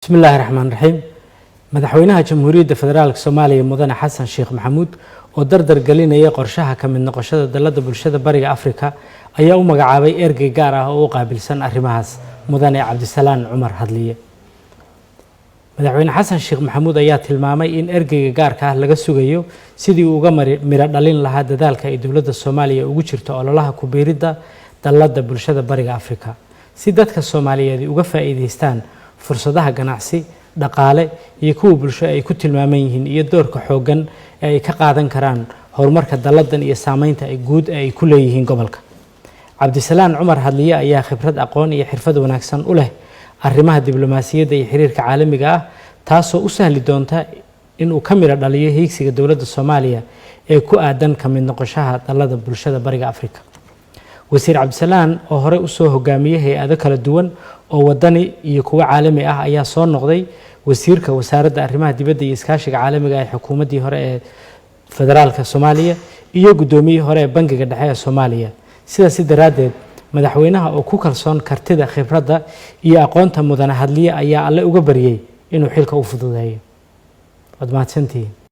بسم الله الرحمن الرحيم مدحوينها جمهورية فدرالك سوماليا مدن حسن شيخ محمود ودردر قلينaya qorshaha ka mid noqoshada dalada bulshada bariga Afrika ayaa u magacaabay ergey gaar ah oo qaabilsan arrimahaas mudane Cabdisalaan Cumar Hadliye madaxweyne Xasan Sheekh Maxamuud ayaa tilmaamay in ergeyga gaarka ah laga sugayo sidii uu uga miro dhalin lahaa dadaalka ay dawladda Soomaaliya ugu jirto ololaha ku biirida dalada bulshada bariga Afrika si dadka Soomaaliyeed uga faa'iideystaan fursadaha ganacsi dhaqaale iyo kuwa bulsho ay ku tilmaaman yihiin iyo doorka xoogan ee ay ka qaadan karaan horumarka daladan iyo saameynta ay guud ay ku leeyihiin gobolka Cabdisalaan Cumar Hadliye ayaa khibrad aqoon iyo xirfad wanaagsan u leh arrimaha diblomaasiyadda iyo xiriirka caalamiga ah taasoo u sahli doonta in uu ka miro dhaliyo hiigsiga dawladda Soomaaliya ee ku aadan ka mid noqoshaha dalada bulshada bariga Afrika wasiir Cabdisalaan oo hore u soo hogaamiyay hay'ado kala duwan oo wadani iyo kuwa caalami ah ayaa soo noqday wasiirka wasaaradda arrimaha dibadda iyo iskaashiga caalamiga ee xukuumaddii hore ee federaalka Soomaaliya iyo gudoomiyihii hore ee bangiga dhexe ee Soomaaliya sidaas daraadeed madaxweynaha oo ku kalsoon kartida khibradda iyo aqoonta mudane Hadliye ayaa alle uga bariyay inuu xilka u fududeeyo. Wad mahadsantihiin.